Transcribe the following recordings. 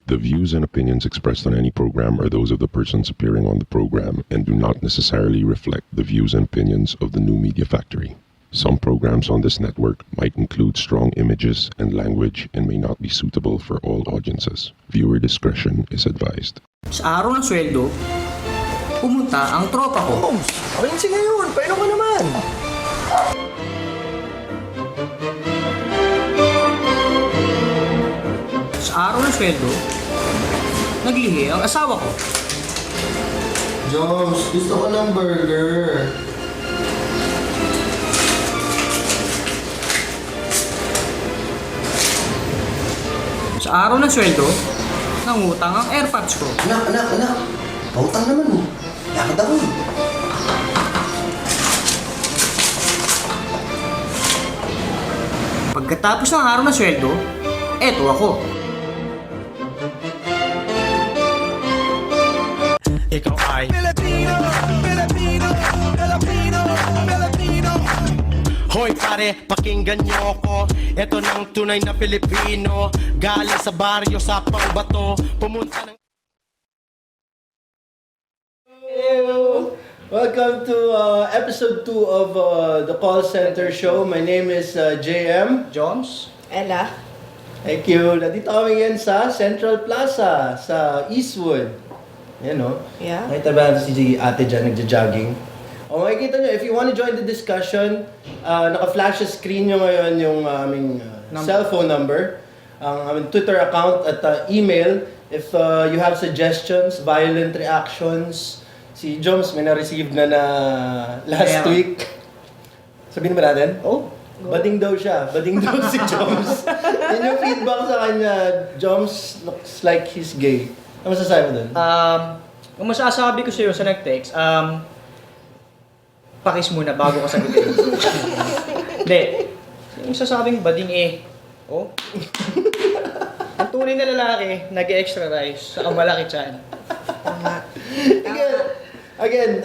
The views and opinions expressed on any program are those of the persons appearing on the program and do not necessarily reflect the views and opinions of the New Media Factory. Some programs on this network might include strong images and language and may not be suitable for all audiences. Viewer discretion is advised. Sa araw ng sweldo, pumunta ang tropa ko. Bones, agency ngayon, painom ka naman. Sa araw ng sweldo, naglihi ang asawa ko. Jones, gusto ko ng burger. Sa araw ng sweldo, nangutang ang airpods ko. Anak. Pautang naman mo. Lakad ako. Pagkatapos ng araw ng sweldo, eto ako. Ikaw ay Filipino. Hoy pare, pakinggan niyo ako. Ito ng tunay na Pilipino. Galing sa baryo sa Pangbato. Pumunta ng Welcome to episode 2 of the call center show. My name is JM. Jones? Ella. Thank you. Nandito kami ngayon sa Central Plaza sa Eastwood. Yan o. Yeah. Nakita ba natin si ate dyan nagja-jogging? O makikita nyo, if you want to join the discussion, naka-flash sa screen nyo ngayon yung aming cellphone number, ang aming Twitter account at email. If you have suggestions, violent reactions, si Joms may na-receive na last Yeah. week. Sabihin ba natin? Oh. Bading daw siya. Bading daw si Joms. Yun yung feedback sa kanya. Joms looks like he's gay. Ano masasabi mo dun? Kung masasabi ko sa'yo sa nag-text, pakis muna bago ko sagutin. Hindi. Yung sasabing bading oh. Ang tunay na lalaki, nag-extra rice, saka malaki tiyan. Again,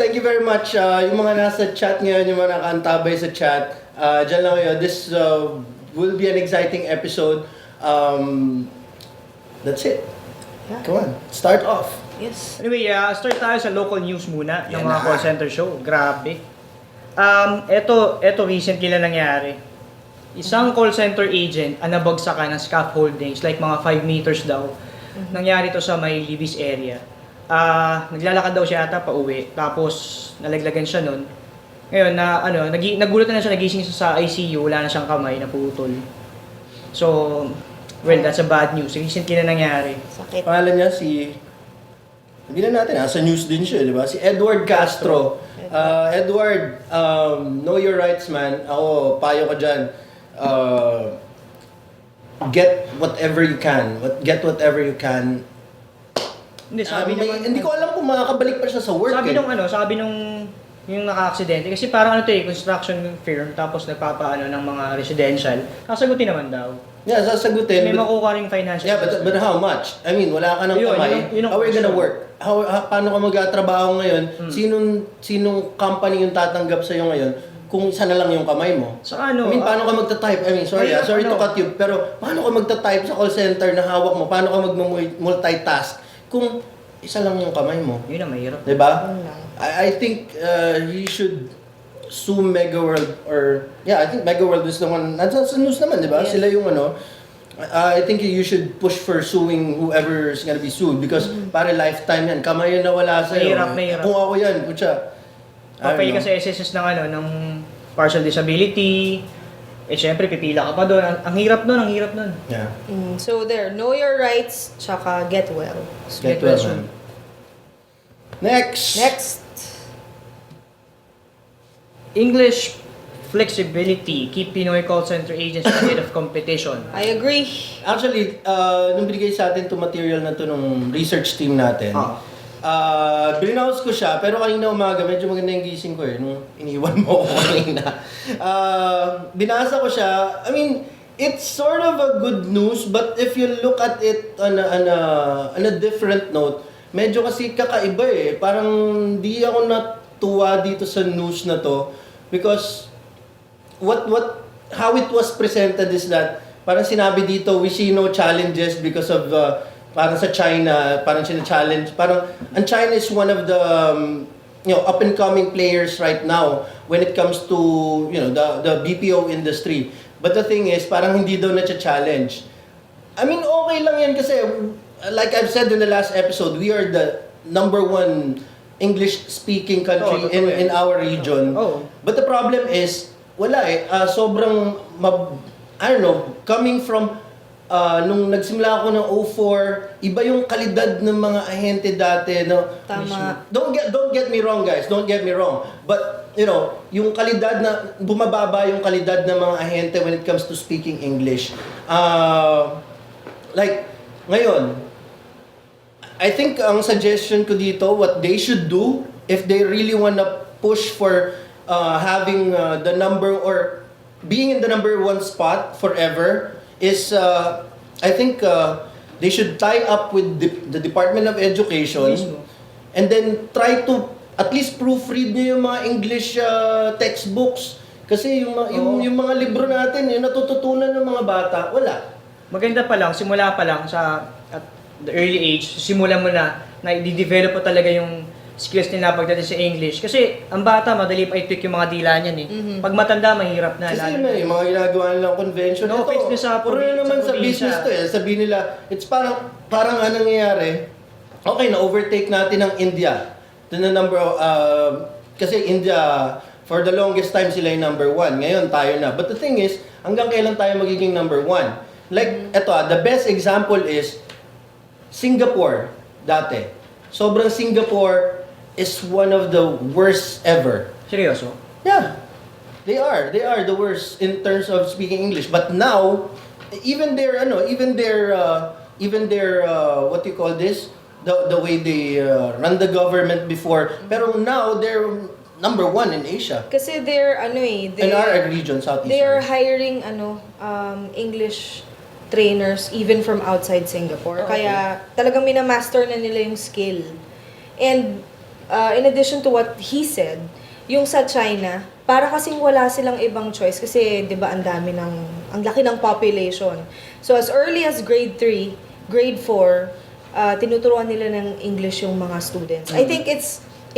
thank you very much. Yung mga nasa chat ngayon, yung mga nakaantabay sa chat, dyan lang kayo. This will be an exciting episode. That's it. Yeah. Come on, start off. Yes. Anyway, start tayo sa local news muna ng Yan mga na. call center show. Grabe. Ito recently lang nangyari. Isang call center agent ang nabagsakan ng scaffoldings, like mga 5 meters daw. Nangyari to sa may Libis area. Naglalakad daw siya ata pa uwi, tapos nalaglagan siya nun. Ngayon, nagulat na siya, nagising siya sa ICU, wala na siyang kamay, naputol. So, well, that's a bad news. Recently na nangyari. Sakit. Pangalan niya hindi na natin, sa news din siya, di ba? Si Edward Castro. Edward, know your rights, man. Ako, payo ka dyan. Get whatever you can. Get whatever you can. Hindi, sabi naman, hindi ko alam kung makakabalik pa siya sa work. sabi nung yung naka-aksidente, kasi parang construction firm, tapos nagpapaano ng mga residential, sasagutin naman daw. Yeah, sasagutin. May makukuha ring financial. Yeah, but how much? I mean, wala ka ng Yun, kamay. yun ang How are you gonna question. work? Paano ka magtatrabaho ngayon? Sinong company yung tatanggap sa'yo ngayon kung isa na lang yung kamay mo? Sa ano? I mean, paano ka magta-type? I mean, sorry to cut you, pero paano ka magta-type sa call center na hawak mo? Paano ka mag-multitask kung isa lang yung kamay mo? Yun ang mahirap. Diba? I think he should sue Mega World I think Mega World is the one, nasa sa news naman, diba? Yes. Sila yung I think you should push for suing whoever is gonna be sued because para lifetime yan. Kamay yun nawala sa'yo. Mahirap. Kung ako yan, putya. Papay ka sa SSS ng partial disability, syempre pipila ka pa doon. Ang hirap nun. Yeah. So there, know your rights, tsaka get well. Get well, man. Next. English flexibility, keep Pinoy call center agents ahead of competition. I agree. Actually, nung binigay sa atin itong material na to nung research team natin, brinouse ko siya, pero kanina umaga, medyo maganda yung gising ko nung iniwan mo ako kanina. Binasa ko siya, I mean, it's sort of a good news, but if you look at it on a different note, medyo kasi kakaiba Parang di ako natuwa dito sa news na to, because how it was presented is that parang sinabi dito, we see no challenges because of parang sa China, parang sina-challenge, parang ang China is one of the up and coming players right now when it comes to the BPO industry. But the thing is, parang hindi daw na-challenge. I mean, okay lang yan kasi like I've said in the last episode, we are the number one English-speaking country in our region. But the problem is, wala sobrang, I don't know, coming from, nung nagsimula ako ng 04, iba yung kalidad ng mga ahente dati. No? Tama. Don't get me wrong, guys. Don't get me wrong. But, yung kalidad na, bumababa yung kalidad ng mga ahente when it comes to speaking English. Like, ngayon, I think ang suggestion ko dito, what they should do, if they really wanna push for having the number or being in the number one spot forever, is I think they should tie up with the Department of Education and then try to at least proofread nyo yung mga English textbooks. Kasi yung mga libro natin, yung natututunan ng mga bata, wala. Maganda pa lang, simula pa lang at the early age, simulan mo na i-develop mo talaga yung skills nila pagdating sa English. Kasi ang bata, madali pa i-tweak yung mga dila niyan eh. Pag matanda, mahirap na. Kasi yung mga ginagawa nilang convention, No offense na sa puro na naman sa business to sabihin nila, it's parang anong nangyayari, okay, na-overtake natin ang India. To the number of, kasi India, for the longest time sila yung number one. Ngayon, tayo na. But the thing is, hanggang kailan tayo magiging number one? Like, the best example is Singapore, dati. Sobrang Singapore is one of the worst ever. Seryoso? Yeah. They are the worst in terms of speaking English. But now, even their what do you call this? The way they run the government before. Pero now they're number one in Asia. Kasi they're In our region, Southeast they're Asia. hiring English trainers even from outside Singapore. Kaya talagang minamaster na nila yung skill. And in addition to what he said, yung sa China, para kasing wala silang ibang choice kasi 'di ba ang laki ng population. So as early as grade 3, grade 4, tinuturuan nila ng English yung mga students. I think it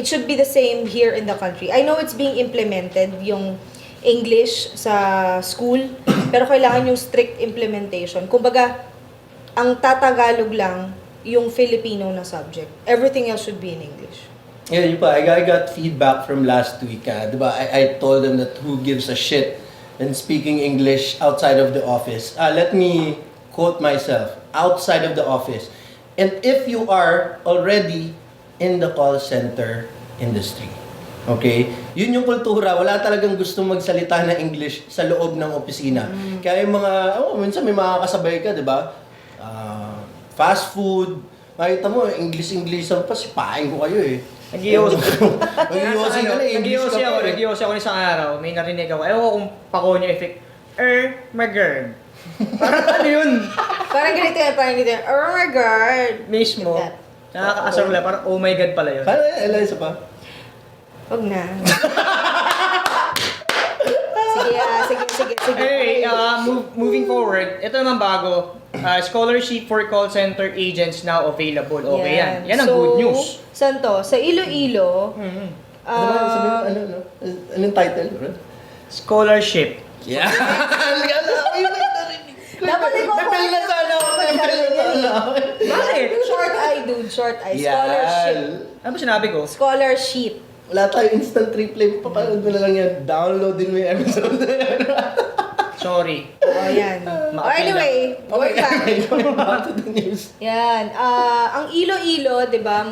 should be the same here in the country. I know it's being implemented yung English sa school, pero kailangan yung strict implementation. Kumbaga, ang tatagalog lang yung Filipino na subject. Everything else should be in English. Yeah, I got feedback from last week. Diba? I told them that who gives a shit in speaking English outside of the office. Let me quote myself, outside of the office. And if you are already in the call center industry, okay? Yun yung kultura. Wala talagang gustong magsalita na English sa loob ng opisina. Kaya yung minsan may makakasabay ka, di ba? Fast food. Makita mo, English-Englishan pa, sipain ko kayo eh. Nag-iossi English ka pa eh. ako isang araw, may narinig ako. Ewan ko kung pakonyo effect. My girl. Parang ano yun? Parang ganito yan. Oh my God! Mismo. Like that. Nakakaasar lang. Parang oh my God pala yun. Paano Eliza pa? Huwag na. Sige. Anyway, moving forward, ito naman bago. Scholarship for call center agents now available. Okay yan. Yan ang good news. Saan to? Sa Iloilo, Anong title? Scholarship. Yeah. Dapat ikaw Napel na sana ako. Bakit? Short eye, dude. Short eye. Scholarship. Ano ba sinabi ko? Scholarship. Wala tayo instant replay. Papanood mo na lang yan. Downloadin mo yung episode na yan. Sorry. Oh, yan. Anyway, going back. Back to the news. Yan. Ang Iloilo, di ba,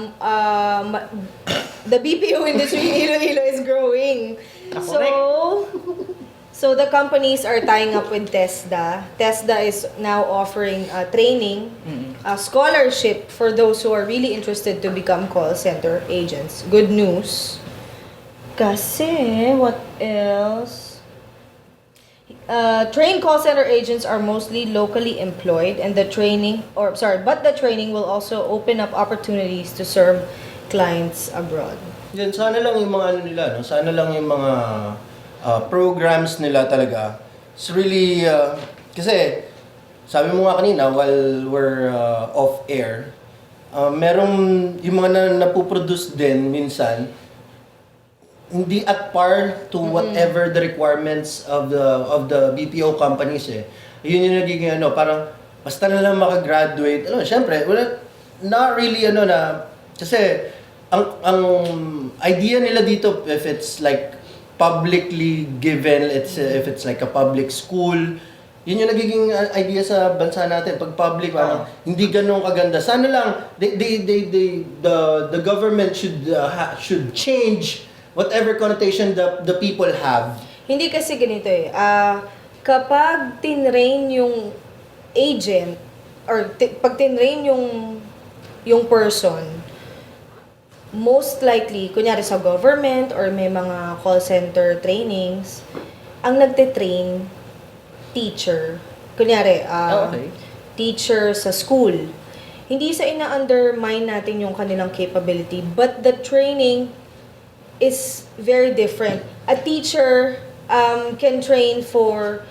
the BPO industry in Iloilo is growing. So the companies are tying up with TESDA. TESDA is now offering training, scholarship for those who are really interested to become call center agents. Good news. Kasi, what else? Trained call center agents are mostly locally employed and the training will also open up opportunities to serve clients abroad. Yan, sana lang yung mga nila, no? Sana lang yung mga programs nila talaga. It's really, kasi sabi mo nga kanina, while we're off air, merong yung mga napoproduce din minsan, hindi at par to whatever the requirements of the BPO companies eh. Yun yung nagiging parang basta na lang makagraduate. Syempre, wala, not really kasi ang idea nila dito, if it's like publicly given, if it's like a public school, yun yung nagiging idea sa bansa natin. Pag public, hindi ganun kaganda. Sana lang, the government should change whatever connotation the people have. Hindi kasi ganito eh. Kapag tinrain yung agent, or pag tinrain yung person, most likely, kunyari sa government or may mga call center trainings, ang nagtitrain, teacher. Kunyari, teacher sa school. Hindi sa ina-undermine natin yung kanilang capability, but the training is very different. A teacher can train for,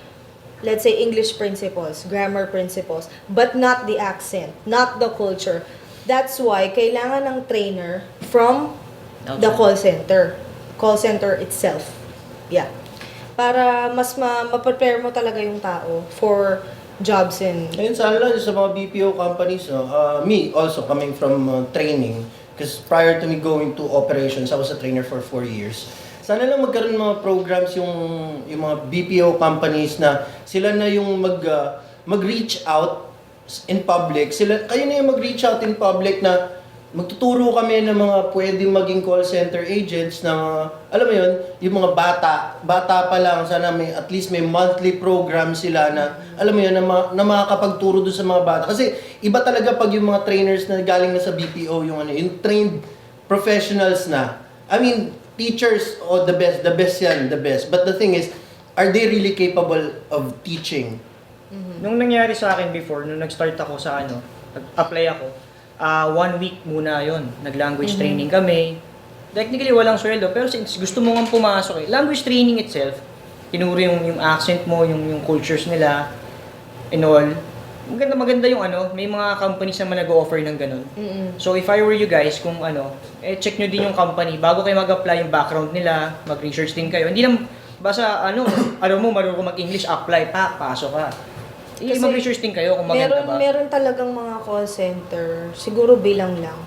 let's say, English principles, grammar principles, but not the accent, not the culture. That's why kailangan ng trainer from the call center itself. Yeah. Para mas ma-prepare mo talaga yung tao for jobs in... Ayun, sana lang sa mga BPO companies, me also coming from training, because prior to me going to operations, I was a trainer for 4 years. Sana lang magkaroon ng mga programs yung mga BPO companies na sila na yung mag-reach out in public. Kayo na yung mag-reach out in public na magtuturo kami ng mga pwedeng maging call center agents na, alam mo yun, yung mga bata pa lang, sana at least may monthly program sila na, alam mo yun, na makakapagturo doon sa mga bata. Kasi iba talaga pag yung mga trainers na galing na sa BPO, yung trained professionals na. I mean, teachers, the best yan, the best. But the thing is, are they really capable of teaching? Nung nangyari sa akin before, nung nag-start ako sa nag-apply ako, 1 week muna yon, nag-language training kami. Technically, walang sweldo, pero since gusto mo nga pumasok language training itself, tinuro yung accent mo, yung cultures nila, and all. Maganda yung may mga companies naman nag-offer ng ganun. So, if I were you guys, kung check nyo din yung company, bago kayo mag-apply yung background nila, mag-research din kayo. Hindi lang, basta marunong mag-English, apply, pasok ka. Mag-research din kayo kung maganda ba. Meron talagang mga call center, siguro bilang lang,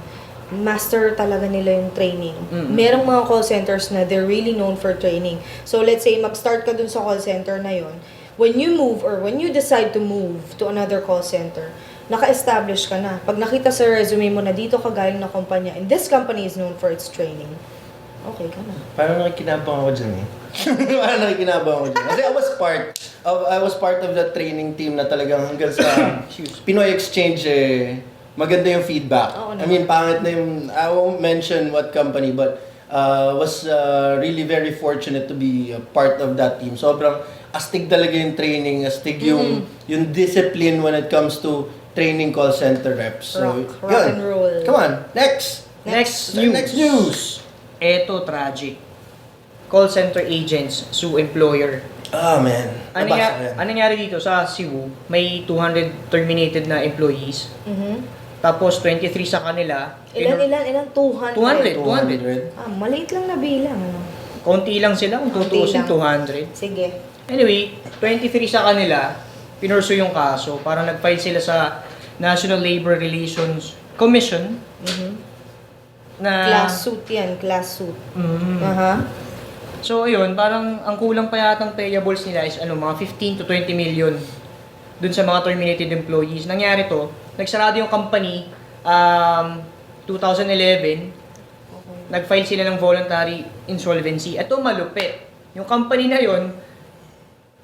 master talaga nila yung training. Merong mga call centers na they're really known for training. So let's say mag-start ka dun sa call center na yon. When you move or when you decide to move to another call center, naka-establish ka na. Pag nakita sa resume mo na dito ka galing na kumpanya, and this company is known for its training, okay ka na. Parang nakikinabang ako dyan eh. Parang nakikinabang ako dyan. Kasi I was part of the training team na talagang hanggang sa Pinoy Exchange maganda yung feedback. I mean, pangit na yung, I won't mention what company, but was really very fortunate to be a part of that team. Sobrang astig talaga yung training, astig yung discipline when it comes to training call center reps. So, Rock and roll. Come on, next news. Eto, tragic. Call center agents sue employer. Man. Anong nangyari dito sa Cebu? May 200 terminated na employees. Tapos 23 sa kanila. Ilan? 200? 200. Maliit lang na bilang. Konti lang sila kung tutuusin, 200. Sige. Anyway, 23 sa kanila, pinursu yung kaso. Parang nag-file sila sa National Labor Relations Commission. Na Class suit yan, class suit. So ayun, parang ang kulang pa yatang payables nila is mga 15 to 20 million dun sa mga terminated employees. Nangyari to, nagsarado yung company 2011. Nag-file sila ng voluntary insolvency. Ito malupit. Yung company na yon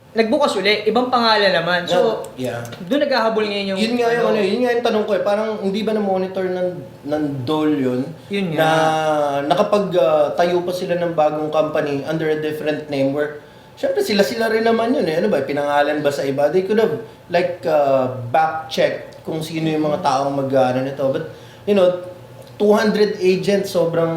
nagbukas uli, ibang pangalan naman. So, doon naghahabol ngayon yung... Yun nga yung tanong ko parang hindi ba na-monitor ng DOL yun? Yun na nakapag-tayo pa sila ng bagong company under a different name where, syempre sila rin naman yun eh. Ano ba, pinangalan ba sa iba? They could have back-check kung sino yung mga taong nito. But, 200 agents, sobrang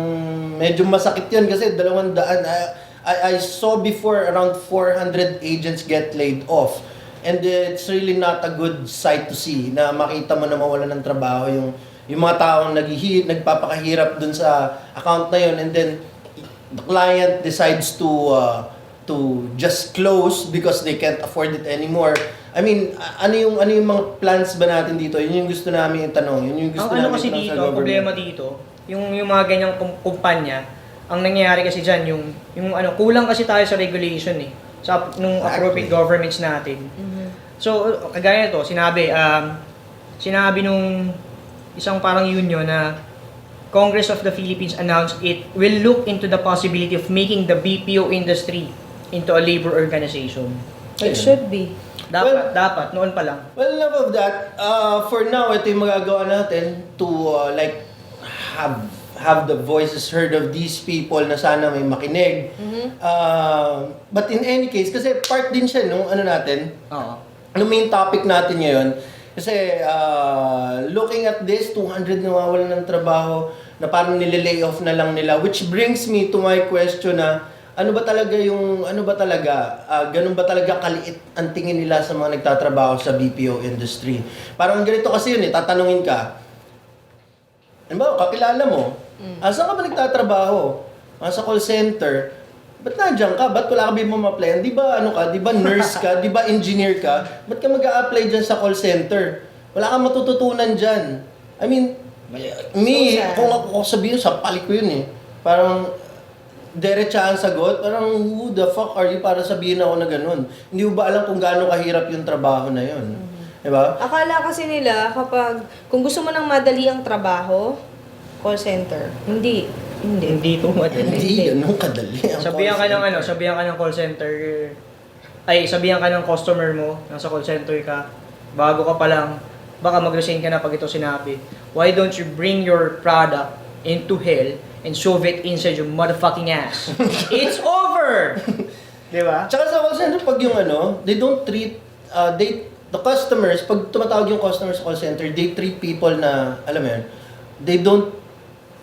medyo masakit yun kasi 200, I saw before around 400 agents get laid off. And it's really not a good sight to see na makita mo na mawala ng trabaho yung mga taong nagpapakahirap dun sa account na yun, and then the client decides to just close because they can't afford it anymore. I mean, ano yung mga plans ba natin dito? Yun yung gusto namin itanong. Yun yung gusto Ang ano namin kasi itanong dito, sa ang government. problema dito, yung mga ganyang kumpanya, ang nangyayari kasi dyan, yung kulang kasi tayo sa regulation eh. Sa nung appropriate governments natin. So, kagaya nito, sinabi nung isang parang union na Congress of the Philippines announced it will look into the possibility of making the BPO industry into a labor organization. It should be. Dapat, noon pa lang. Well, enough of that. For now, ito yung magagawa natin to like have the voices heard of these people na sana may makinig. But in any case, kasi part din siya nung ano natin, Oo. ano main topic natin ngayon. Kasi looking at this, 200 nawawalan ng trabaho na parang nililay off na lang nila, which brings me to my question na ganun ba talaga kaliit ang tingin nila sa mga nagtatrabaho sa BPO industry? Parang ganito kasi yun tatanungin ka, ano ba, kakilala mo, saan ka ba nagtatrabaho? Sa call center. Ba't nandiyan ka? Ba't wala ka ba ma-apply? Di ba Di ba nurse ka? Di ba engineer ka? Ba't ka mag-a-apply dyan sa call center? Wala kang matututunan dyan. I mean, me, So sad. kung ako sabihin, sampalik ko yun eh. Parang, diretsa ang sagot, parang who the fuck are you para sabihin ako na ganun? Hindi mo ba alam kung gaano kahirap yung trabaho na yun? Diba? Akala kasi nila kung gusto mo ng madali ang trabaho, call center. Hindi. Hindi ito madali. Hindi ganun kadali. ang Sabihan ka call ng sabihan ka ng call center, sabihan ka ng customer mo, nasa call center ka, bago ka pa lang, baka mag-resign ka na pag ito sinabi. Why don't you bring your product into hell and shove it inside your motherfucking ass? It's over! Di ba? Tsaka sa call center, pag yung they don't treat, the customers, pag tumatawag yung customers sa call center, they treat people na, alam mo yun, they don't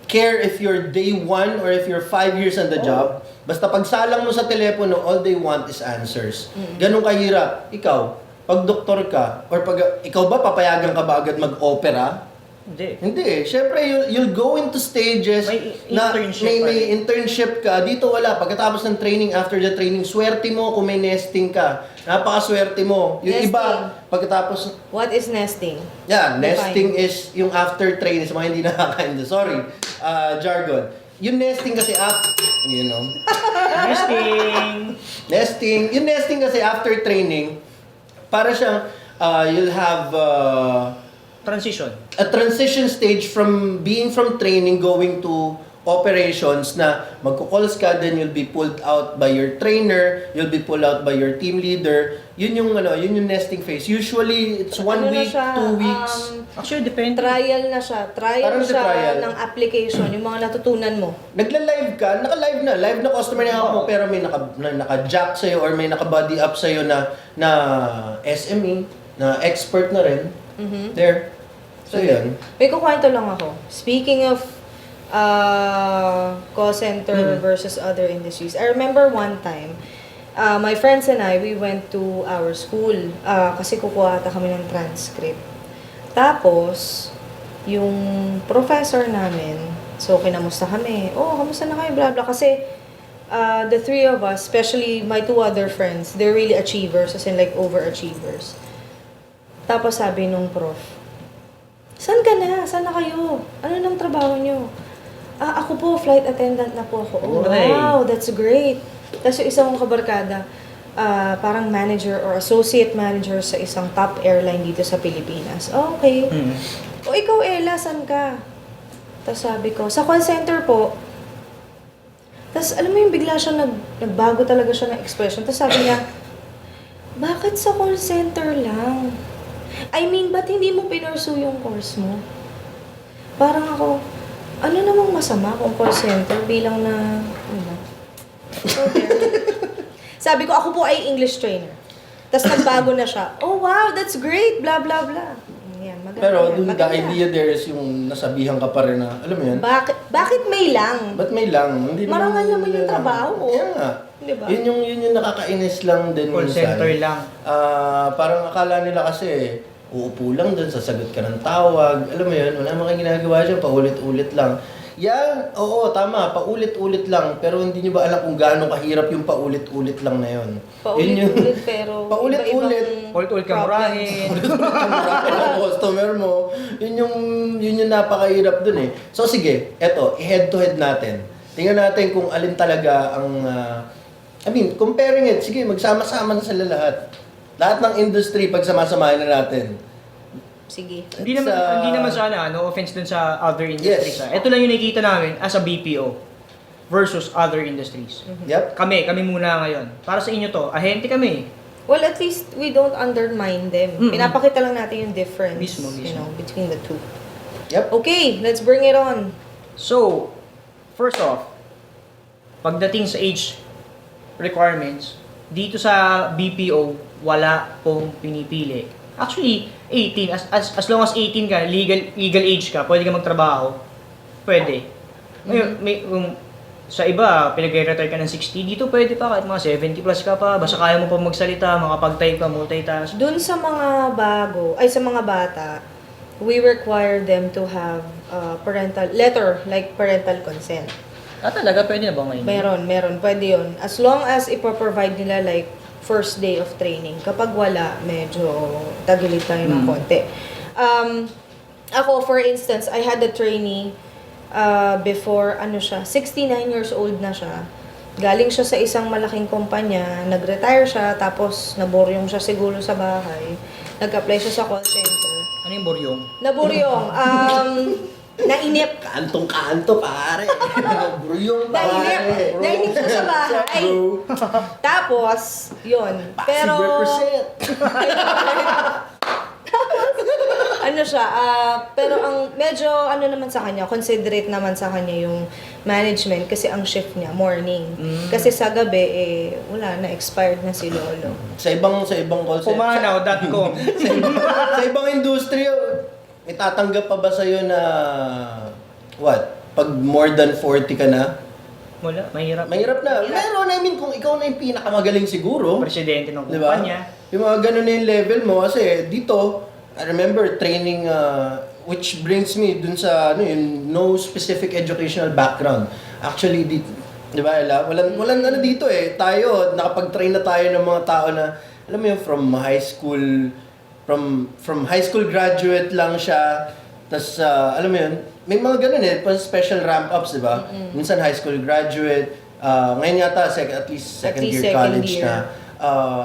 care if you're day 1 or if you're 5 years on the job. Basta pag salang mo sa telepono, all they want is answers. Ganun kahirap. Ikaw, pag doktor ka, or pag ikaw ba, papayagan ka ba agad mag-opera? Hindi. Hindi eh. Siyempre, you'll go into stages May na internship pa may rin. internship ka. Dito wala. Pagkatapos ng training, after the training, swerte mo kung may nesting ka. Napakaswerte mo. Yung Nesting. iba, pagkatapos, What is nesting? yeah, nesting Define. is yung after training. Sa mga hindi nakakain. Sorry, jargon. Yung nesting kasi nesting. Yung nesting kasi after training, para siyang, you'll have Transition. a transition stage from being from training going to operations na magko-calls ka, then you'll be pulled out by your trainer, you'll be pulled out by your team leader. Yun yung nesting phase. Usually it's 1 Ano na week, siya, 2 weeks. Actually, depende. Trial na siya. Trial Parang siya trial. ng application, yung mga natutunan mo. Nagla-live ka, live na customer na mo, pero may naka-jack sa'yo or may naka-body up sa'yo na SME, na expert na rin. There. So, yun. May kukwento lang ako. Speaking of call center versus other industries, I remember one time, my friends and I, we went to our school kasi kukuha ata kami ng transcript. Tapos, yung professor namin, so kinamusta kami, kamusta na kayo, blah blah. Kasi the three of us, especially my two other friends, they're really achievers, as in like overachievers. Tapos sabi nung prof, saan ka na? Saan na kayo? Ano nang trabaho nyo? Ako po, flight attendant na po ako. Oh, Okay. wow, that's great. Tapos yung isang kabarkada, parang manager or associate manager sa isang top airline dito sa Pilipinas. Oh, okay. O ikaw, Ella, saan ka? Tapos sabi ko, sa call center po. Tapos alam mo yung bigla siya nagbago talaga siya ng expression. Tapos sabi niya, bakit sa call center lang? I mean, ba't hindi mo pinursue yung course mo? Parang ako, ano namang masama kung call center bilang na, So there. Sabi ko, ako po ay English trainer. Tapos nagbago na siya. Oh, wow, that's great, blah, blah, blah. Yan, maganda Pero yan, dun the maganda. idea there is yung nasabihan ka pa rin na, alam mo yan, Bakit may lang? ba't may lang? Hindi Marangal naman yung trabaho ko. Yeah nga. di ba? Yun yung nakakainis lang din Call center lang. Parang akala nila kasi, uupo lang dun, sasagot ka ng tawag. Alam mo yun, wala naman kayong ginagawa dyan, paulit-ulit lang. Yan, oo, tama, paulit-ulit lang. Pero hindi nyo ba alam kung gaano kahirap yung paulit-ulit lang na yun? Paulit-ulit pero Paulit-ulit. Ulit-ulit ka murahin. Ang customer mo, yun yung napakahirap dun eh. So sige, eto, head to head natin. Tingnan natin kung alin talaga ang, comparing it, sige, magsama-sama na sila lahat. Lahat ng industry, pagsama-samahin na natin. Sige. Hindi naman sana, no offense dun sa other industries. Yes. Ito lang yung nakikita namin as a BPO versus other industries. Yep. Kami muna ngayon. Para sa inyo to, ahente kami. Well, at least we don't undermine them. Pinapakita lang natin yung difference, Mismo. between the two. Yep. Okay, let's bring it on. So, first off, pagdating sa age requirements, dito sa BPO, wala pong pinipili. Actually, 18, as long as 18 ka, legal age ka, pwede ka magtrabaho. Pwede. Ngayon, sa iba, pinag-retire ka ng 60, dito pwede pa, kahit mga 70 plus ka pa, basta kaya mo pa magsalita, makapag-type ka, multitask. Dun sa mga sa mga bata, we require them to have parental consent. Talaga, pwede na ba ngayon? Meron, pwede yun. As long as ipoprovide nila like first day of training. Kapag wala, medyo tagilid tayo ng konti. Ako, for instance, I had a trainee before, 69 years old na siya. Galing siya sa isang malaking kumpanya, nag-retire siya, tapos naburyong siya siguro sa bahay. Nag-apply siya sa call center. Ano yung boryong? Naburyong. Nainip. Kantong-kanto, pare. Buryong, pare. Nainip siya sa bahay. Tapos, yun. Pero, represent. pero ang medyo, naman sa kanya, considerate naman sa kanya yung management kasi ang shift niya, morning. Kasi sa gabi, wala na, expired na si Lolo. Sa ibang call center. Pumanaw.com. Sa ibang industry, may tatanggap pa ba sa'yo na, pag more than 40 ka na? Wala, mahirap. Mahirap na. Meron, kung ikaw na yung pinakamagaling siguro. Presidente ng Diba? kumpanya. Yung mga ganun na yung level mo. Kasi dito, I remember training, which brings me dun sa, yung no specific educational background. Actually, di ba, Ella? Walang dito eh. Tayo, nakapag-train na tayo ng mga tao na, alam mo yun, from high school graduate lang siya. Tapos, alam mo yun, may mga ganun eh, special ramp-ups, di ba? Minsan high school graduate, ngayon yata, at least second year college na.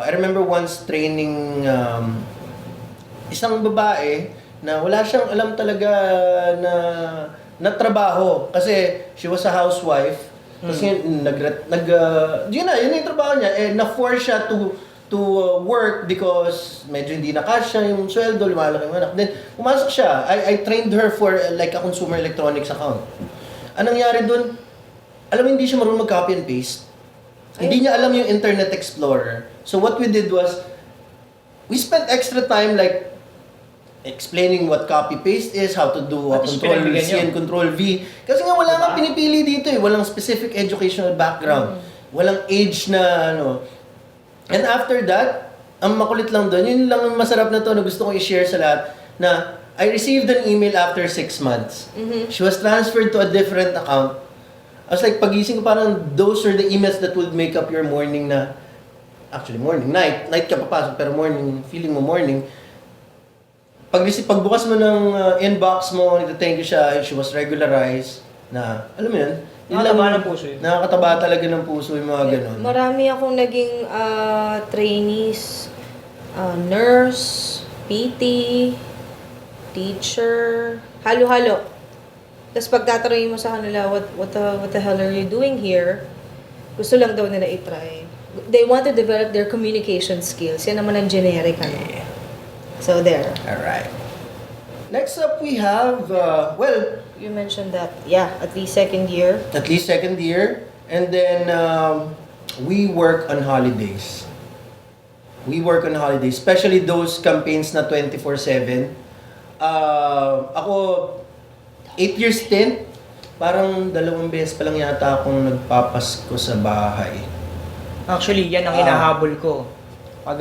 I remember once training isang babae na wala siyang alam talaga na trabaho. Kasi she was a housewife. Tapos yun yung trabaho niya. Na-force siya to work because medyo hindi na kasya yung sweldo, lumalaki yung anak. Then, pumasok siya. I trained her for like a consumer electronics account. Anong nangyari dun? Alam mo, hindi siya marunong mag-copy and paste. Hindi niya alam yung Internet Explorer. So what we did was, we spent extra time like explaining what copy-paste is, how to do Control-C and Control-V. Kasi nga wala nga pinipili dito eh. Walang specific educational background. Walang age na And after that, ang makulit lang doon, yun lang ang masarap na to na gusto kong i-share sa lahat, na I received an email after 6 months. She was transferred to a different account. I was like, pagising ko parang, those are the emails that would make up your morning na, actually morning, night ka papasok, pero morning, feeling mo morning. Pagbukas mo ng inbox mo, thank you siya, she was regularized, na, alam mo yun, Nakakataba ng puso yun. Nakakataba talaga ng puso yung mga ganun. Marami akong naging trainees, nurse, PT, teacher, halo-halo. Tapos pagtatanungin mo sa kanila, what the hell are you doing here? Gusto lang daw nila i-try. They want to develop their communication skills. Yan naman ang generic So there. Alright. Next up we have, You mentioned that, at least second year. at least second year. And then, we work on holidays. Especially those campaigns na 24/7. Ako, 8 years stint, parang 2 beses pa lang yata akong nagpapasko sa bahay. Actually, yan ang hinahabol ko. Pag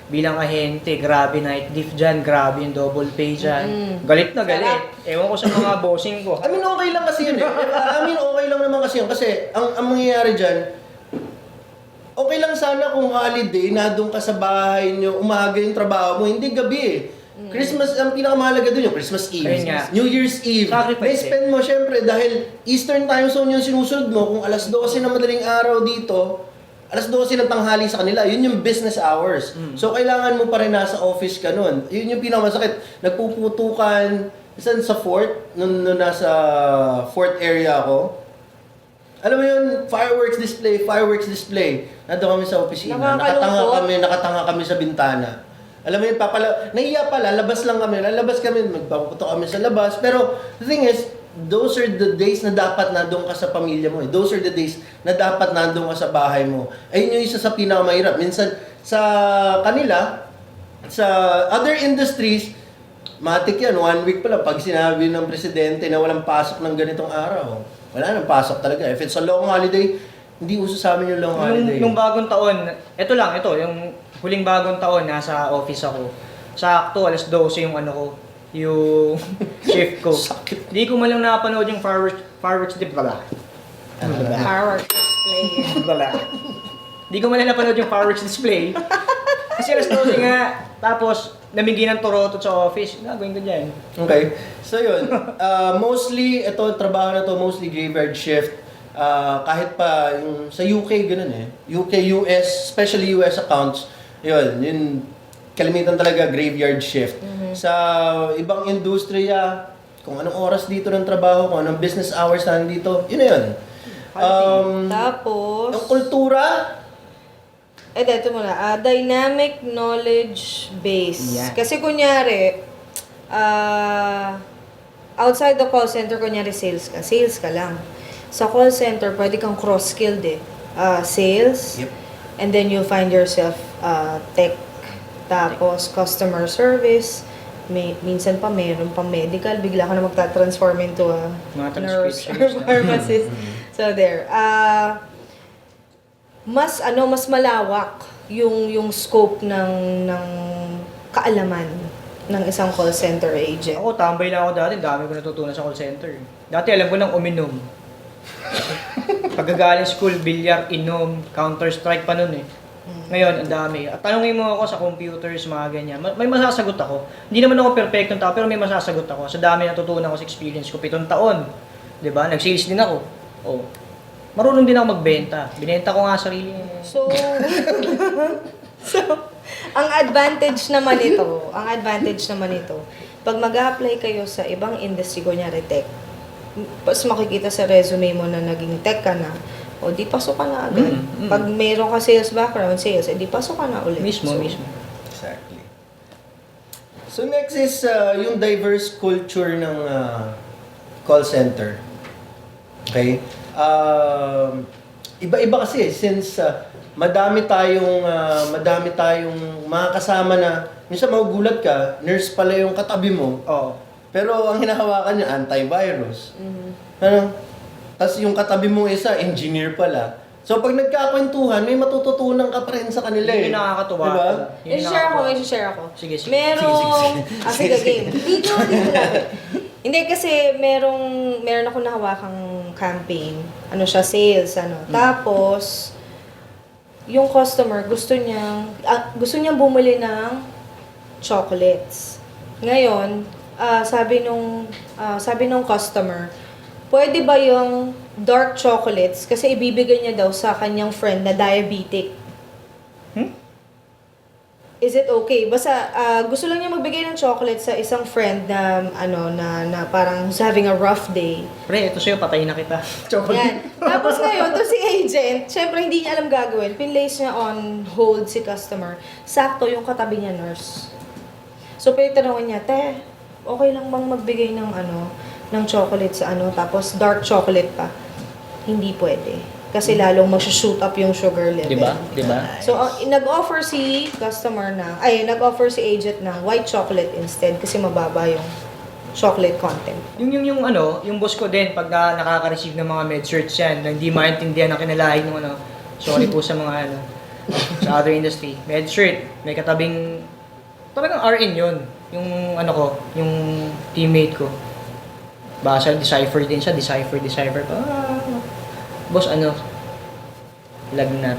bilang ahente, grabe night diff dyan, grabe yung double pay dyan. Galit na galit. Ewan ko sa mga bossing ko. I mean, okay lang kasi yun eh. Okay lang naman kasi yun. Kasi ang mangyayari dyan, okay lang sana kung holiday, nandun ka sa bahay nyo, umaga yung trabaho mo, hindi gabi eh. Christmas, ang pinakamahalaga dun yung Christmas Eve, Ayun nga. New Year's Eve. Sacrifice May spend mo syempre dahil Eastern time zone yung sinusunod mo. Kung alas 12 na madaling araw dito, alas 12 ng tanghali sa kanila, yun yung business hours. So kailangan mo pa rin nasa office ka nun. Yun yung pinakamasakit. Nagpuputukan, saan sa fort, nung nasa fort area ako. Alam mo yun, fireworks display. Nandun kami sa opisina. Nakatanga kami sa bintana. Alam mo yun, nahiya pala, lalabas kami, magpaputok kami sa labas. Pero, the thing is, those are the days na dapat nandun ka sa pamilya mo. Those are the days na dapat nandun ka sa bahay mo. Ayun yung isa sa pinakamahirap. Minsan, sa kanila, sa other industries, matik yan, 1 week pala, pag sinabi ng presidente na walang pasok ng ganitong araw, wala nang pasok talaga. If it's a long holiday, hindi uso sa amin yung long holiday. Nung bagong taon, yung huling bagong taon, nasa office ako. Sakto, alas 12 yung yung shift ko. Sakit. Di ko man lang napanood yung fireworks display. Fireworks display. Di ko man lang napanood yung fireworks display. Kasi alas 12 nga, tapos naminggi ng torotot sa office. Gagawin ko dyan. Okay. So yun, mostly, trabaho na to, mostly graveyard shift. Kahit pa yung sa UK, ganun eh. UK, US, especially US accounts, yun kalimitan talaga graveyard shift. Sa ibang industriya, kung anong oras dito ng trabaho, kung anong business hours na nandito, yun na yun. Tapos, Ang kultura, dito muna, dynamic knowledge base. Yeah. Kasi kunyari, outside the call center, kunyari sales ka lang. Sa call center, pwede kang cross-skilled eh. Sales, Yep. and then you'll find yourself tech, tapos customer service, minsan pa meron pang medical, bigla ka na magta-transform into a Mga nurse or transcriptionist na. pharmacist. So there. Mas malawak yung scope ng kaalaman ng isang call center agent. Ako, tambay lang ako dati. Dami ko natutunan sa call center. Dati alam ko lang uminom. Pagkagaling school, bilyar, inom, Counter-Strike pa nun eh. Ngayon, ang dami. At tanongin mo ako sa computers, mga ganyan. May masasagot ako. Hindi naman ako perfectong tao, pero may masasagot ako. Sa dami natutunan ko sa experience ko, 7 taon. 'Di ba? Nag-sales din ako. Oh. Marunong din ako magbenta. Binenta ko nga sarili. So, ang advantage naman ito, pag mag-apply kayo sa ibang industry, kunyari tech, pas makikita sa resume mo na naging tech ka na, o di pasok ka na agad. Pag mayroon ka sales background, di pasok ka na ulit. Mismo. exactly. So next is yung diverse culture ng call center. Okay? Iba-iba kasi since madami tayong mga kasama na minsan magugulat ka, nurse pala yung katabi mo. Oo. Pero ang hinahawakan niya antivirus. Tapos yung katabi mo isa engineer pala. So pag nagkakwentuhan, may matututunan ka pa rin sa kanila eh. Yun yung nakakatuwa. Diba? Yun yung May share ako. Sige. Merong, sige, game. Dito lang. Hindi kasi meron ako nahawakang campaign. Siya, sales, Tapos, yung customer gusto niyang bumili ng chocolates. Ngayon, sabi nung customer, pwede ba yung dark chocolates kasi ibibigay niya daw sa kanyang friend na diabetic. Is it okay? Basta gusto lang niya magbigay ng chocolate sa isang friend na na parang who's having a rough day. Pre, ito sa'yo, patayin na kita. Yan. Tapos ngayon, to si agent, syempre hindi niya alam gagawin. Pinlace niya on hold si customer. Sakto yung katabi niya nurse. So, pinatanongin niya, te, okay lang bang magbigay ng chocolate sa tapos dark chocolate pa? Hindi pwede. Kasi lalong mag-shoot up yung sugar level. Diba? So, nag-offer si agent ng white chocolate instead kasi mababa yung chocolate content. Yung boss ko din, pag nakaka-receive ng mga med-search yan, na hindi maintindihan ang kinalahin ng Sorry po sa mga ano, sa other industry. Medshirt, may katabing, talagang RN yun. Yung ano ko, yung teammate ko. Basa, decipher din siya, decipher pa. Boss, ano, lagnat.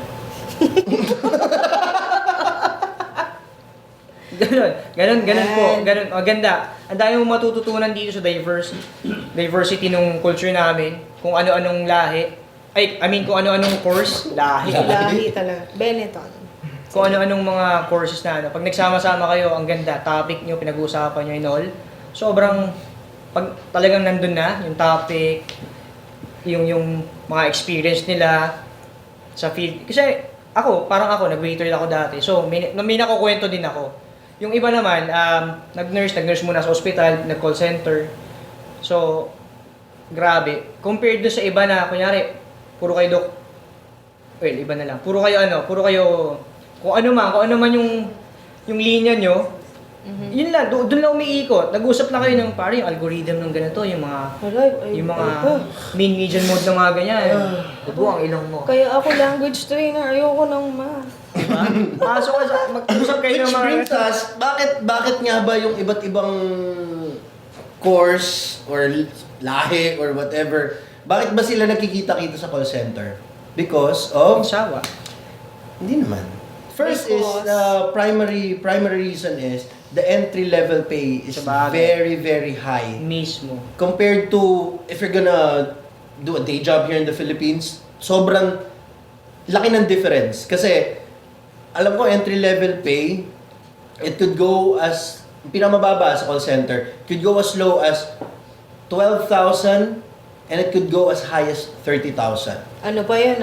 Ganun po. Ganun. Maganda. Ang dami mong matututunan dito sa diversity ng culture namin. Kung ano-anong lahi. Kung ano-anong course. Lahi. Lahi talaga. Benetton. Kung ano-anong mga courses na ano. Pag nagsama-sama kayo, ang ganda. Topic nyo, pinag-uusapan nyo and all. Sobrang, pag talagang nandun na, yung topic, yung mga experience nila sa field. Kasi parang ako, nag-waiter ako dati. So, may nakukwento din ako. Yung iba naman, nag-nurse muna sa ospital, nag-call center. So, grabe. Compared doon sa iba na, kunyari, puro kayo iba na lang. Puro kayo, kung ano man yung linya nyo, yun lang, doon lang umiikot. Nag-usap na kayo ng parang yung algorithm ng ganito, yung mga main median mode ng mga ganyan. Ubo ang ilong mo. Kaya ako language trainer, ayoko ng math. Diba? Pasok ka mag-usap kayo ng Which mga... brings us, bakit nga ba yung iba't ibang course or lahi or whatever, bakit ba sila nakikita-kita sa call center? Because of... Sawa. Hindi naman. First is, Because- primary reason is, the entry level pay is Sabagay. very, very high. Mismo. Compared to, if you're gonna do a day job here in the Philippines, sobrang laki ng difference. Kasi, alam ko, entry-level pay, it could go as, pinamababa sa call center, it could go as low as 12,000 and it could go as high as 30,000. Ano pa yun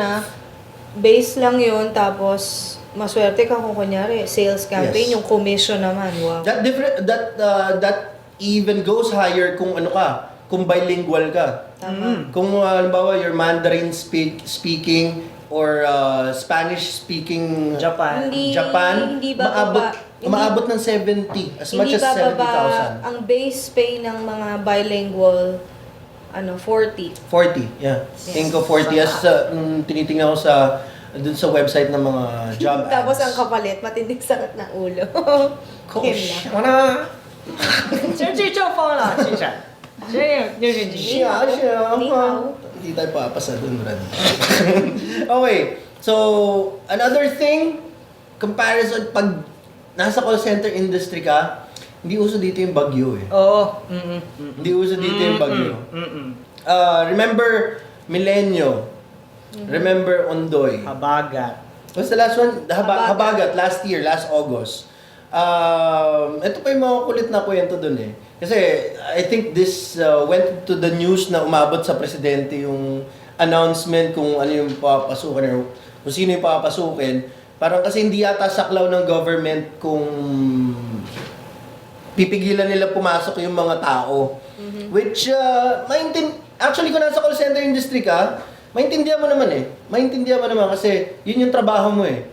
base lang yun, tapos maswerte ka kung kunyari, sales campaign, Yes. yung commission naman, wow. That even goes higher kung ano ka, kung bilingual ka. Tama. Kung halimbawa you're Mandarin speaking or Spanish speaking Japan. Japan, Hindi bababa. umaabot ng 70 as much Hindi as bababa 70,000. ang base pay ng mga bilingual 40. 40, yeah. Tingin ko 40 as tinitingnan ko sa dun sa website ng mga job ads. Tapos ang kapalit, matinding sakit ng ulo. Kim lang. Wala. Siya pa wala. Siya. Ni hao. Hindi tayo papasa dun, Brad. Okay. So, another thing, comparison, pag nasa call center industry ka, hindi uso dito yung bagyo eh. Oo. Hindi uso dito yung bagyo. Remember Milenio. Remember Ondoy. Habagat. What's the last one? Habagat. Habagat, last year, last August. Ito pa yung mga kulit na kwento dun eh. Kasi I think this went to the news na umabot sa presidente yung announcement kung ano yung papasukin or kung sino yung papasukin. Parang kasi hindi yata saklaw ng government kung pipigilan nila pumasok yung mga tao. Which, actually kung nasa call center industry ka, maintindihan mo naman eh. Maintindihan mo naman kasi yun yung trabaho mo eh.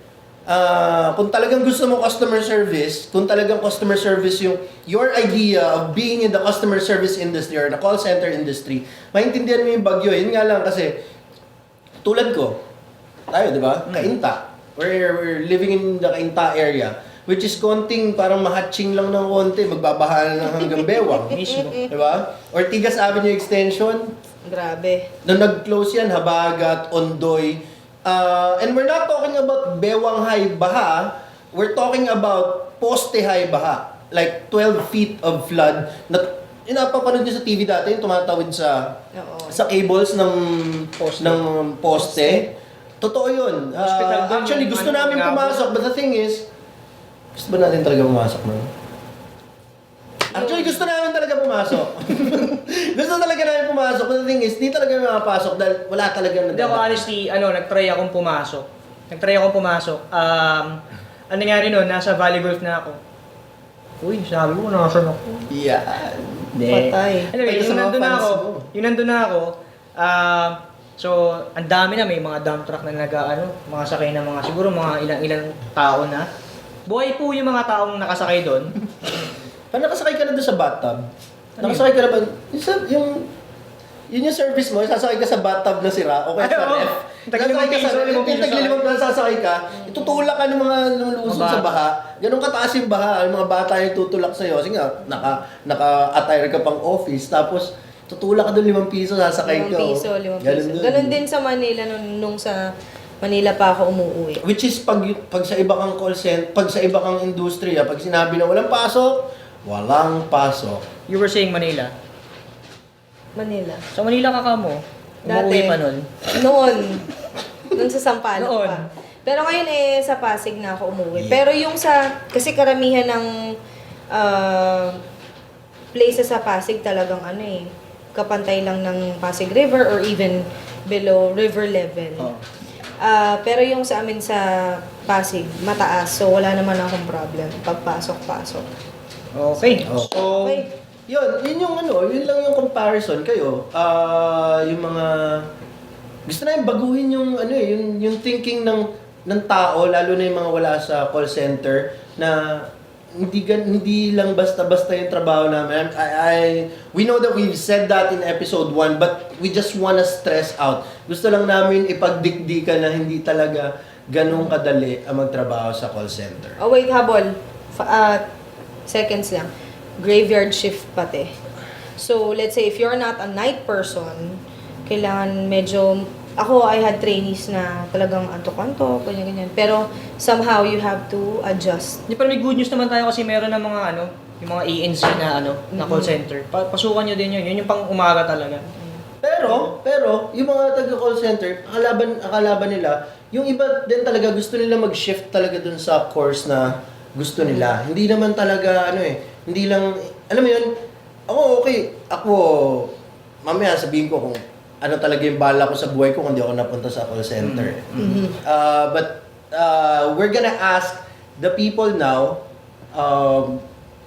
Kung talagang gusto mo customer service, kung talagang customer service yung your idea of being in the customer service industry or the call center industry, maintindihan mo yung bagyo. Yun nga lang kasi, tulad ko, tayo, di ba? Kainta. We're living in the Kainta area. Which is konting parang mahatching lang ng konti, magbabaha na hanggang Bewang. Mismo. Diba? Ortigas Avenue Extension, Grabe. nung nag-close yan, Habagat, Ondoy. And we're not talking about Bewang High Baha, we're talking about Poste High Baha. Like 12 feet of flood. Yung napapanood nyo sa TV dati, yung tumatawid sa Oo. sa cables ng Poste. poste. Totoo yun. Hospital doon Actually, yung gusto ano, namin ngabo. pumasok, but the thing is, gusto ba natin talaga pumasok nun? Actually, gusto namin talaga pumasok. Gusto talaga namin pumasok, but the thing is, di talaga makapasok dahil wala talaga Hindi ako honestly, nag-try akong pumasok. Ang nangyari nun, nasa volleyball na ako. Uy, sabi ko, nasan ako? Yan. Patay. Anyway, Patay sa yung mga nandun na fans ako, mo. so, ang dami na, may mga dump truck na mga sakay na mga, siguro mga ilang tao na. Buhay po yung mga taong nakasakay doon. Paano nakasakay ka na doon sa bathtub? Ano Nakasakay ka na ba? Yun yung service mo, sasakay ka sa bathtub na sira, o kaya sa Ay, oo. ref. Tagal Sasakay ka piso, sa, 5 piso tagal 5 piso sasakay ka, itutulak ka ng mga lulusong Mga sa baha. Ganun kataas yung baha, yung mga bata yung tutulak sa'yo. Kasi nga, naka-attire ka pang office, tapos tutulak ka doon 5 piso, sasakay 5 ka. piso, 5 piso. dun. Ganun din sa Manila nung sa Manila pa ako umuwi. Which is pag sa iba kang call center, pag sa iba kang industriya, pag sinabi na walang pasok, walang pasok. You were saying Manila. Manila. Sa Manila ka mo. Umuwi pa nun. Noon sa Sampaloc Noon. pa. Pero ngayon sa Pasig na ako umuwi. Pero yung kasi karamihan ng places sa Pasig talagang kapantay lang ng Pasig River or even below river level. Oh. Pero yung sa amin sa Pasig, mataas. So wala naman akong problem. Pagpasok-pasok. Okay. Oh. So, Okay. Yun yung yun lang yung comparison kayo. Yung mga gusto na yung baguhin yung yung thinking ng tao, lalo na yung mga wala sa call center na hindi lang basta-basta yung trabaho namin. We know that we've said that in episode 1, but we just wanna stress out. Gusto lang namin ipagdikdikan na hindi talaga ganun kadali ang magtrabaho sa call center. Oh, wait, habol. Seconds lang. Graveyard shift pati. So, let's say, if you're not a night person, kailangan medyo... Ako, I had trainees na talagang antok-antok, ganyan-ganyan. Pero, somehow, you have to adjust. di pa may good news naman tayo kasi meron ng mga yung mga ANC na call center. Pasukan nyo din yun. Yun yung pang umaga talaga. Pero, yung mga taga-call center, akalaban nila, yung iba din talaga gusto nila mag-shift talaga dun sa course na gusto nila. Hindi naman talaga, hindi lang, alam mo yun, ako, mamaya sabihin ko kung ano talaga yung bala ko sa buhay ko kung hindi ako napunta sa call center. But we're gonna ask the people now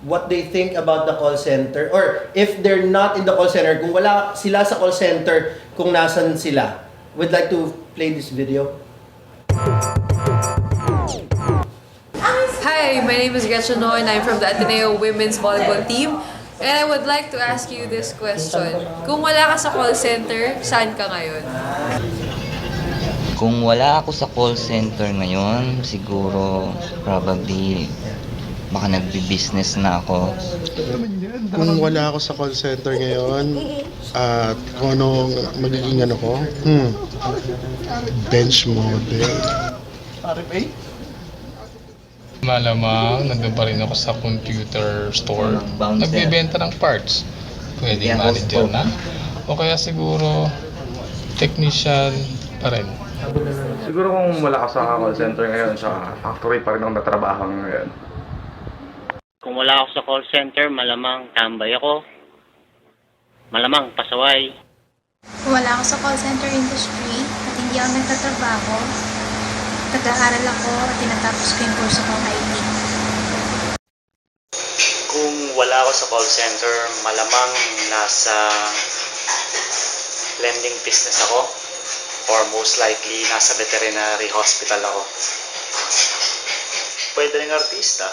what they think about the call center, or if they're not in the call center, kung wala sila sa call center, kung nasan sila. Would like to play this video. Hi, my name is Gretchen Ho and I'm from the Ateneo Women's Volleyball Team. And I would like to ask you this question. Kung wala ka sa call center, saan ka ngayon? Kung wala ako sa call center ngayon, siguro probably baka nagbi-business na ako. Kung wala ako sa call center ngayon, at kung anong magiging ko, bench model. Malamang, nandun pa rin ako sa computer store. Bouncer. Nagbibenta ng parts. Pwede Yeah, manager host po. na. O kaya siguro, technician pa rin. Siguro kung wala ka sa call center ngayon, sa factory pa rin ang natrabaho ngayon. Kung wala ako sa call center, malamang tambay ako. Malamang pasaway. Kung wala ako sa call center industry at hindi ako nagtatrabaho, nag-aaral ako at tinatapos ko yung kurso kong IT. Kung wala ako sa call center, malamang nasa lending business ako. Or most likely, nasa veterinary hospital ako. Pwede rin artista.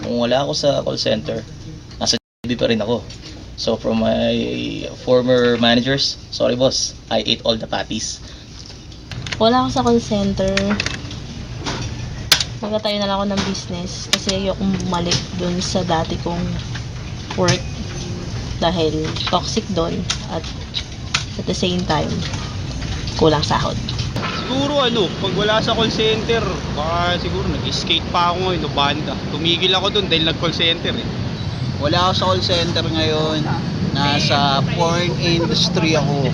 Kung wala ako sa call center, nasa JB pa rin ako. So from my former managers, sorry boss, I ate all the patties. Wala ako sa call center. Magtatayo na lang ako ng business kasi ayokong bumalik dun sa dati kong work dahil toxic doon at at the same time kulang sahod. Siguro pag wala sa call center, baka siguro nag-skate pa ako ngayon, banda. Tumigil ako dun dahil nag-call center Wala ako sa call center ngayon, nasa porn industry ako.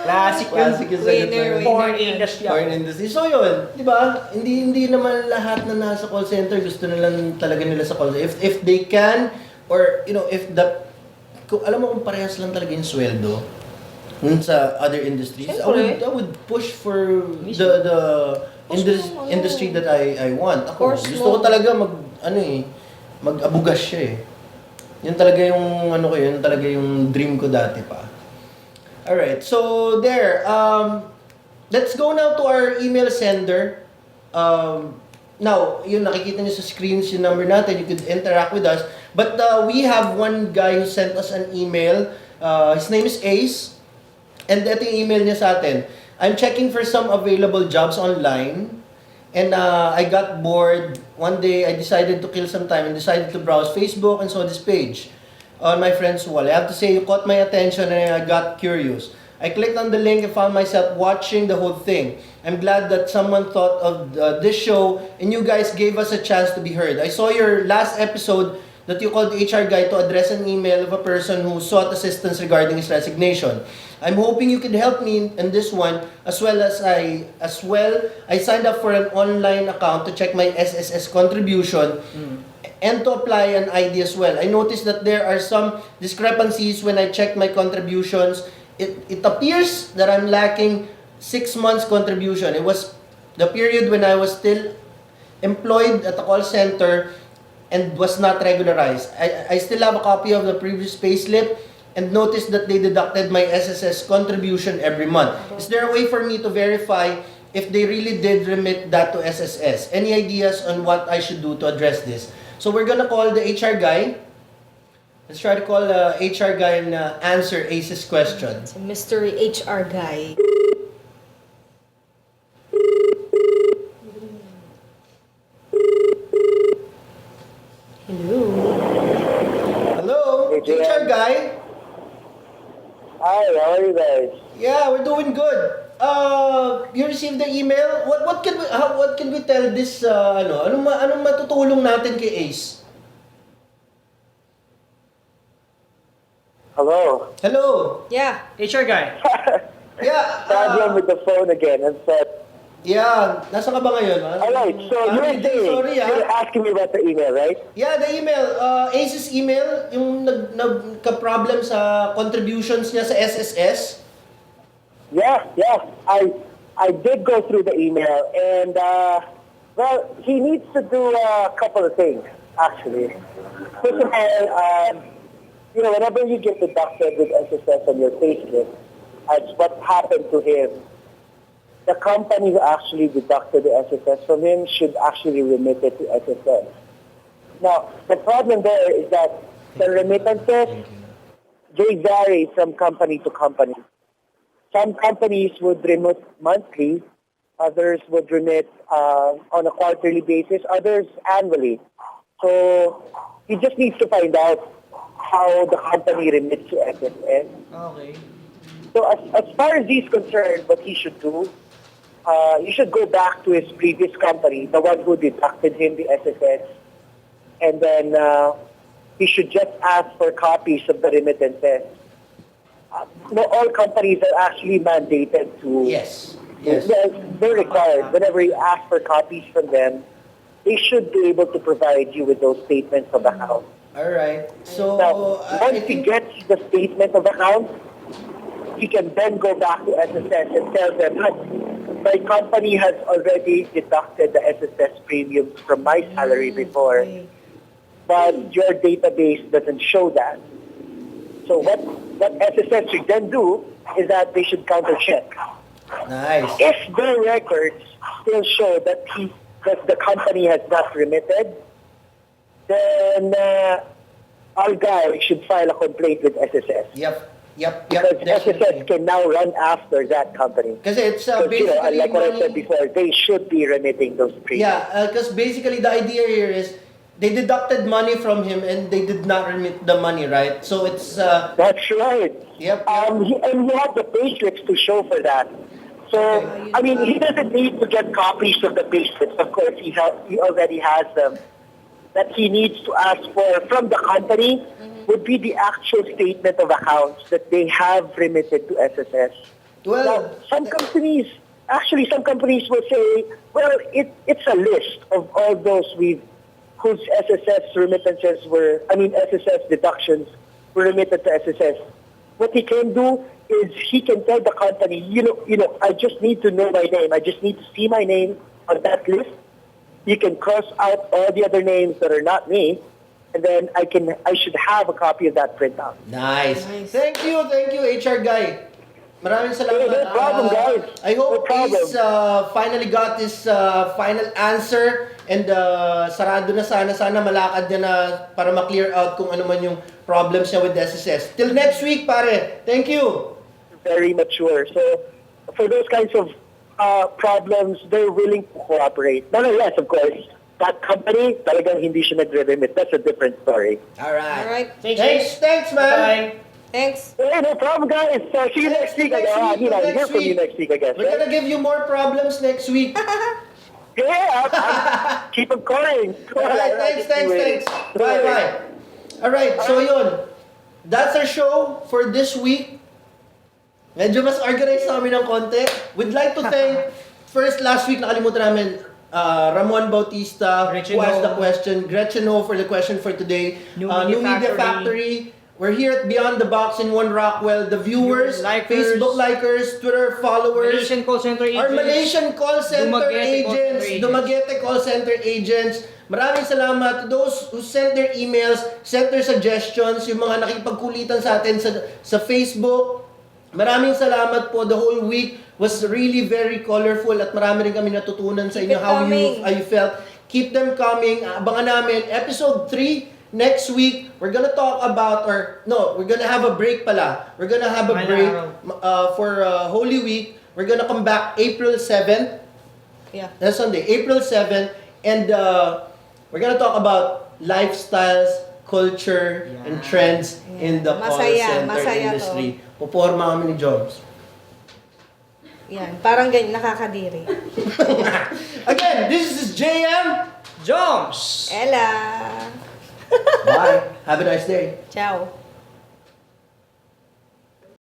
Classic yung sagot na yun. Foreign industry. Foreign industry. So yun, di ba? Hindi naman lahat na nasa call center gusto talaga nila sa call center. If they can, or if kung alam mo kung parehas lang talaga yung sweldo sa other industries, I would push for the industry that I want. Ako, gusto ko talaga mag-abugas siya Yun talaga yung yun talaga yung dream ko dati pa. Alright, so there. Let's go now to our email sender. Now, yun nakikita niyo sa screens yung number natin. You could interact with us. But we have one guy who sent us an email. His name is Ace. And ito yung email niya sa atin. I'm checking for some available jobs online. And I got bored. One day, I decided to kill some time and decided to browse Facebook and saw this page on my friend's wall. I have to say, you caught my attention and I got curious. I clicked on the link and found myself watching the whole thing. I'm glad that someone thought of this show and you guys gave us a chance to be heard. I saw your last episode that you called the HR guy to address an email of a person who sought assistance regarding his resignation. I'm hoping you can help me in this one as well. I signed up for an online account to check my SSS contribution and to apply an ID as well. I noticed that there are some discrepancies when I check my contributions. It appears that I'm lacking 6 months contribution. It was the period when I was still employed at a call center and was not regularized. I still have a copy of the previous payslip and noticed that they deducted my SSS contribution every month. Is there a way for me to verify if they really did remit that to SSS? Any ideas on what I should do to address this? So we're gonna call the HR guy. Let's try to call the HR guy and answer Ace's question. It's a mystery HR guy. Hello. Hello, HR guy. Hi, how are you guys? Yeah, we're doing good. You received the email. What can we tell this anong matutulong natin kay Ace? Hello. Hello. Yeah. HR guy. Yeah. Problem with the phone again. And said, yeah, nasa ka ba ngayon? alright, so you were saying, sorry, you were asking me about the email, right? Yeah, the email. Ace's email, yung nagka-problem sa contributions niya sa SSS. Yeah. I did go through the email, and well, he needs to do a couple of things, actually. First of all, whenever you get deducted with SSS on your payslip, as what happened to him, the company who actually deducted the SSS from him should actually remit it to SSS. Now, the problem there is that the remittances, they vary from company to company. Some companies would remit monthly, others would remit on a quarterly basis, others annually. So he just needs to find out how the company remits to SSS. Okay. So as far as he's concerned, what he should do, he should go back to his previous company, the one who deducted him the SSS, and then he should just ask for copies of the remittances. All companies are actually mandated to. Yes. They're required. Whenever you ask for copies from them, they should be able to provide you with those statements of account. All right. So Now, once he gets the statement of account, he can then go back to SSS and tell them, look, my company has already deducted the SSS premiums from my salary before, but your database doesn't show that. So what SSS should then do is that they should counter-check. Nice. If their records still show that the company has not remitted, then our guy should file a complaint with SSS. Yep. Because SSS can now run after that company. Because it's basically like what I money. said before, they should be remitting those premiums. Yeah, because basically the idea here is they deducted money from him and they did not remit the money, right? So it's That's right. Yep. And you have the payslips to show for that. So I mean, he doesn't need to get copies of the payslips. Of course, he already has them. That he needs to ask for from the company would be the actual statement of accounts that they have remitted to SSS. Well, now, some companies will say, well, it's a list of all those whose SSS deductions were remitted to SSS. What he can do is he can tell the company, I just need to know my name. I just need to see my name on that list. You can cross out all the other names that are not me, and then I should have a copy of that printout. Nice. Thank you, HR guy. Maraming salamat. No problem, guys. I hope No problem. he's finally got his final answer and sarado na sana malakad niya na para ma-clear out kung ano man yung problems niya with SSS. Till next week, pare. Thank you. very mature. So for those kinds of problems, they're willing to cooperate. Nonetheless, of course, that company, talagang hindi siya nagre-remit. That's a different story. Alright. Thanks, Thanks, man. Bye. Thanks. Hey, no problem, guys. See you next week. I'll hear from you next week, I guess. We're gonna give you more problems next week. Yeah, I'm keep them coming. Alright, thanks. Bye. Alright, so yun. That's our show for this week. Medyo mas organized namin ng konti. We'd like to thank, first, last week nakalimutan namin, Ramon Bautista, who asked the question, Gretchen Ho for the question for today, New New Media Media Factory. We're here at Beyond the Box in One Rockwell. The viewers, Facebook likers, Twitter followers, Malaysian call center agents, our Malaysian call center Dumaguete agents, Dumaguete call center agents. Maraming salamat to those who sent their emails, sent their suggestions, yung mga nakipagkulitan sa atin sa Facebook. Maraming salamat po. The whole week was really very colorful at marami rin kami natutunan sa inyo how you felt. Keep them coming. Abangan namin. Episode 3 next week. We're gonna talk about, we're gonna have a break pala. We're gonna have a break for Holy Week. We're gonna come back April 7th. Yeah. That's Sunday, April 7th. And we're gonna talk about lifestyles, culture, and trends in the call center industry. Puporma kami ni Jobs. Yan, parang ganyan, nakakadiri. Again, this is JM Joms. Ella. Bye. Have a nice day. Ciao.